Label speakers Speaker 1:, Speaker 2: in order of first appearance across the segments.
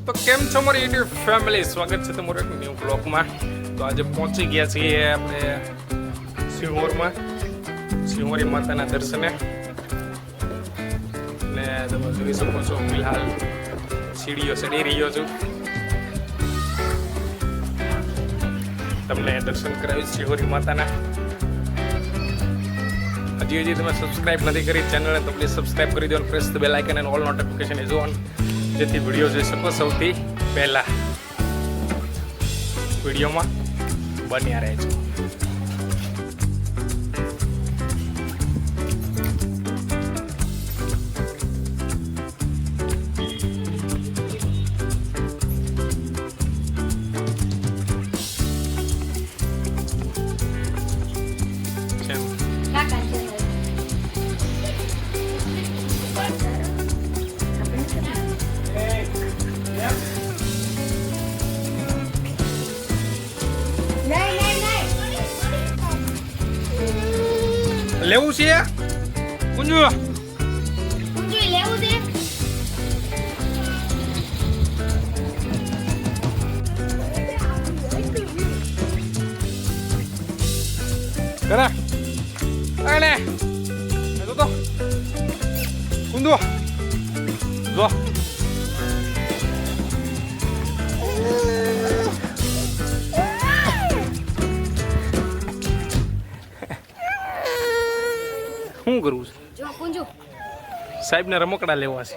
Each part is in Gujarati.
Speaker 1: તો કેમ છો મારી યુટ્યુબ ફેમિલી, સ્વાગત છે તમારું એક ન્યૂ બ્લોગમાં. તો આજે પહોંચી ગયા છીએ આપણે સિંહોરમાં, સિંહોરી માતાના દર્શને. ને તમે જોઈ શકો છો ફિલહાલ સીડીઓ ચડી રહ્યો છું. તમને દર્શન કરાવીશ સિંહોરી માતાના. હજી તમે સબસ્ક્રાઇબ નથી કરી ચેનલને તો પ્લીઝ સબસ્ક્રાઇબ કરી દો અને press the bell icon and all notification is on, જેથી વિડીયો જોઈ શકો સૌથી પહેલા. વિડીયોમાં બન્યા રહેજો. લેવું છે કુંજુ,
Speaker 2: લેવું છે.
Speaker 1: કરા આને તો કુંદુ જો શું કરવું છે?
Speaker 2: જો કુંજુ
Speaker 1: સાહેબને રમકડા લેવા છે.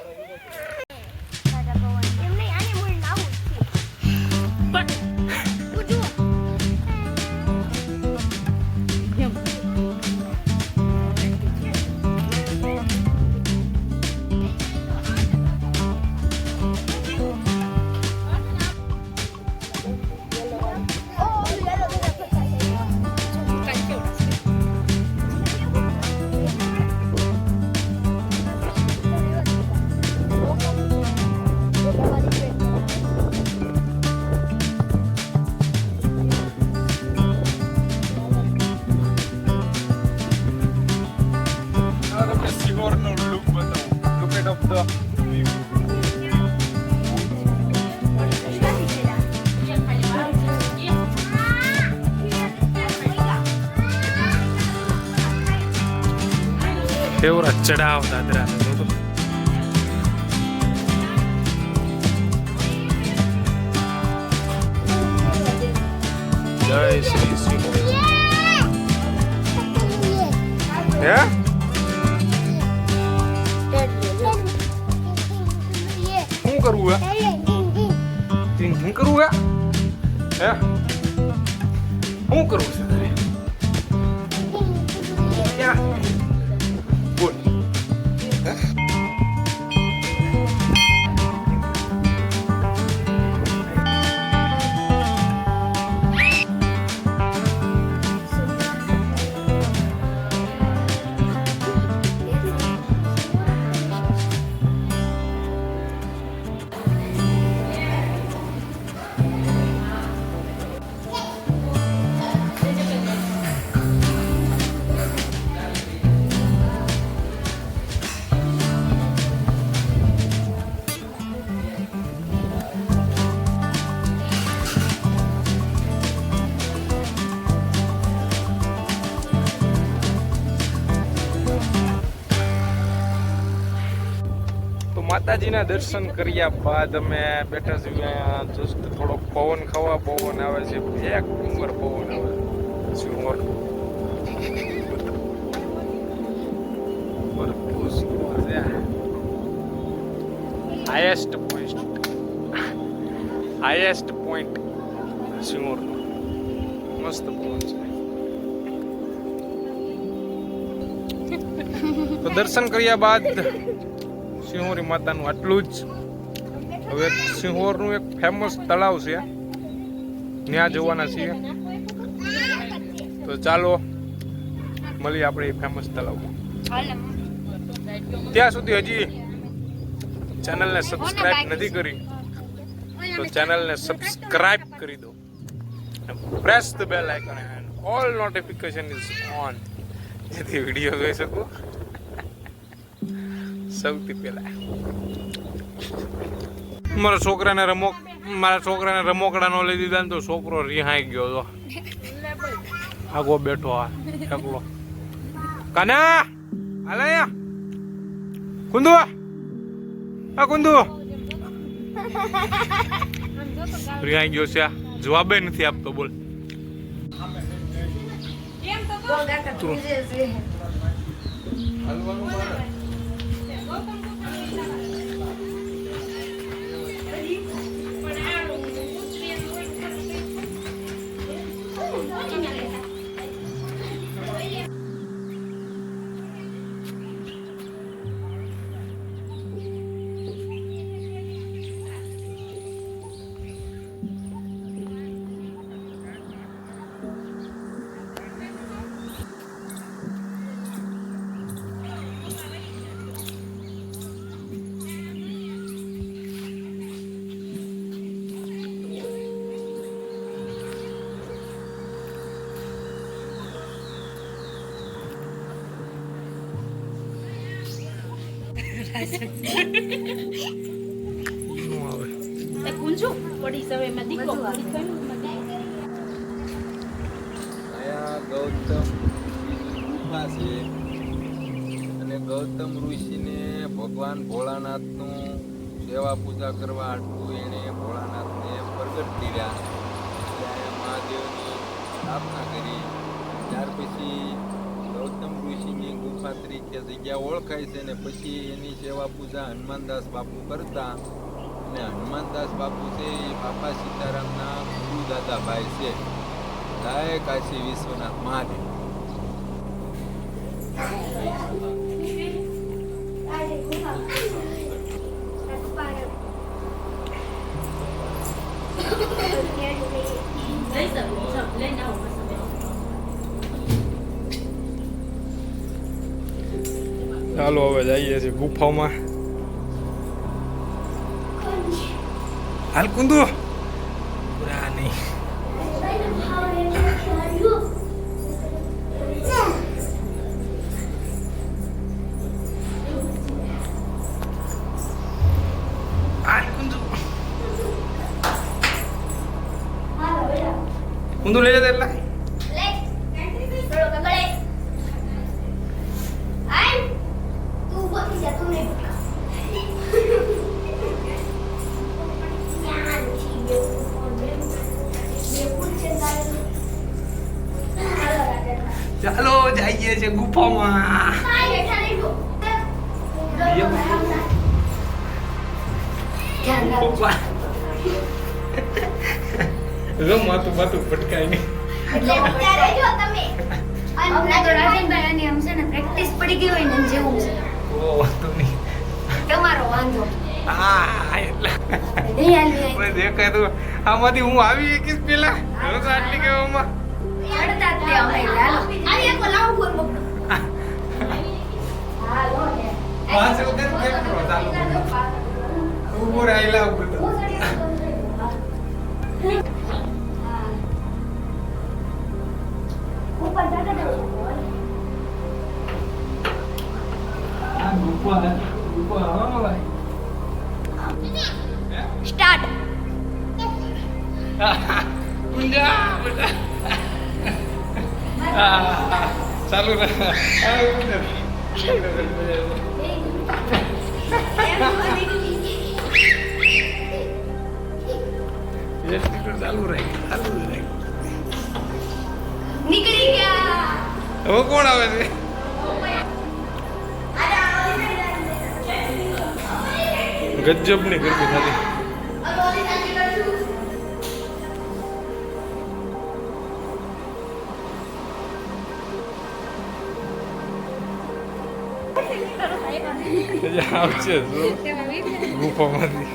Speaker 1: કેવડા ચડાવ દાદરા જય શ્રી સિંહ. હે શું કરવું હે? શું કરવું હે? હે શું કરવું છે તારે? ક્યાં બોલ. માતાજીના દર્શન કર્યા બાદ અમે બેઠા છીએ જસ્ટ થોડોક પવન ખાવા. પવન આવે છે, એક ડુંગર પવન આવે સિંહોર. Highest point Sihor. મસ્ત પવન છે. તો દર્શન કર્યા બાદ સિંહોરી માતાનું આટલું જ. હવે સિંહોરનું એક ફેમસ તળાવ છે, ત્યાં જવાના છીએ. તો ચાલો મળીએ આપણે એ ફેમસ તળાવમાં. ત્યાં સુધી હજી ચેનલને સબસ્ક્રાઇબ નથી કરી તો ચેનલને સબસ્ક્રાઇબ કરી દો. Press the bell icon and all notification is on, જેથી વિડીયો જોઈ શકો સૌથી પહેલા. મારા છોકરાને રમોકડા નો લઈ દીધા ને તો છોકરો રિહાઈ ગયો તો આગો બેઠો આ એકલો કાના હાલે અહીંયા કુંદુ આ કુંદુ રિહાઈ ગયો છે જવાબે નથી આપતો બોલ
Speaker 3: ગૌતમ ગુફા છે અને ગૌતમ ઋષિને ભગવાન ભોળાનાથનું સેવા પૂજા કરવા આટલું એણે ભોળાનાથને પ્રગટ કર્યા ત્યારે મહાદેવની સ્થાપના કરી ત્યાર પછી ગૌતમ ઋષિની ગુફા તરીકે જગ્યા ઓળખાય છે અને પછી એની સેવા પૂજા હનુમાનદાસ બાપુ કરતા અને હનુમાનદાસ બાપુ છે એ બાપા સીતારામના ગુરુ દાદાભાઈ છે. જય કાશી વિશ્વનાથ મહાદેવ.
Speaker 1: ચાલો હવે જઈએ છીએ ગુફામાં. હાલ કુંદુ પૂરા નહીં કુંદુ લઈ જતા એટલા ચાલો જઈએ છે ગુફામાં. માથું માથું પટકાય નહીં.
Speaker 2: પ્રેક્ટિસ પડી ગઈ હોય ને જેવું છે.
Speaker 1: ઓ વાંધો નહીં.
Speaker 2: તમારો વાંધો
Speaker 1: હા એટલા મને દેખાય તો આમાંથી હું આવી એકીસ પેલા હવે તો આટલી કહેવામાં પાંચ વખત કેમ કરો ચાલો ઉભો રહેલા બધું
Speaker 2: સ્ટાર્ટ
Speaker 1: ચાલુ ચાલુ રહી
Speaker 2: નીકળી ગયા.
Speaker 1: હવે કોણ આવે છે? ગજબ ની ગરબી થતી. આવશે ગુફામાંથી.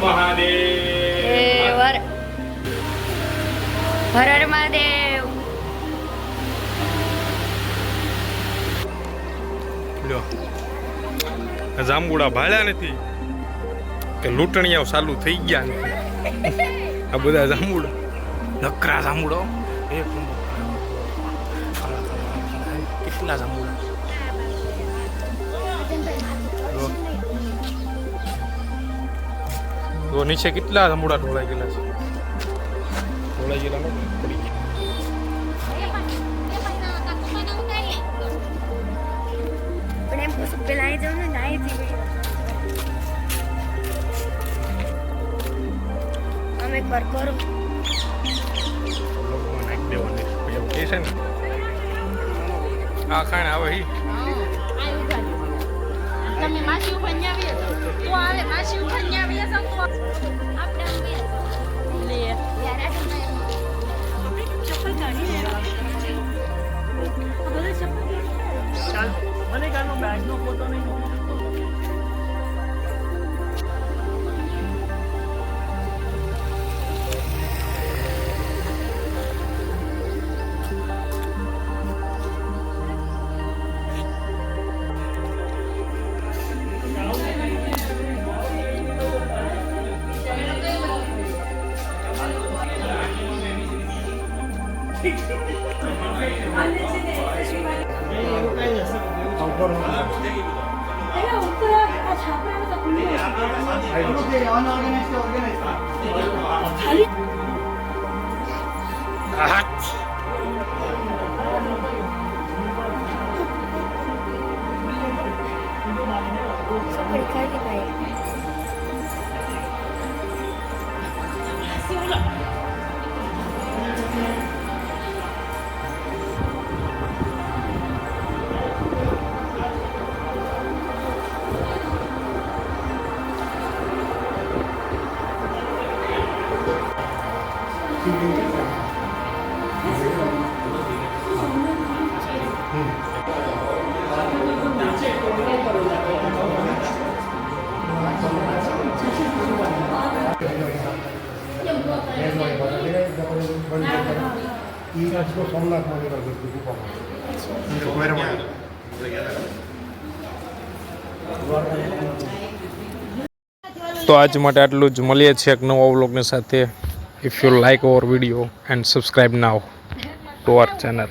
Speaker 1: મહાદેવ
Speaker 2: હર હર મહાદેવ.
Speaker 1: લ્યો આ જાંબુડા ભાળ્યા નથી કે લૂંટણીયાઓ ચાલુ થઈ ગયા નથી. આ બધા જાંબુડા નકરા જાંબુડા એક નંબર. કેટલા જાંબુડા તો નીચે કેટલા જાંબુડા ઢોળાઈ ગયેલા છે. ઢોળાઈ ગયેલા નથી, પડી ગયા.
Speaker 2: પણ એમ પૂછું પેલા આવી જાઉં ને નાઈથી અમે એકવાર કરો.
Speaker 1: લોકોમાં નાખી દેવાની પછી એવું કહે છે ને આ ખાણ આવે ઈ
Speaker 4: તમે માસી ઉપર ન્યાવીએ તો આવે માસી ઉપર ન્યાવીએ તો
Speaker 2: આપણે આમ ગયા
Speaker 4: લે
Speaker 2: યાર આ તમે ચપ્પલ કાઢી લે.
Speaker 4: આ બધું ચપ્પલ
Speaker 5: ચાલ મને કાનો બેગ નો ફોટો નહીં
Speaker 2: ચપ્પલ કાઢી ભાઈ.
Speaker 6: સોમનાથ મંદિર
Speaker 1: તો આજ માટે આટલું જ. મળીએ છીએ એક નવા વ્લોગની સાથે. If you like hour video and subscribe now to our channel.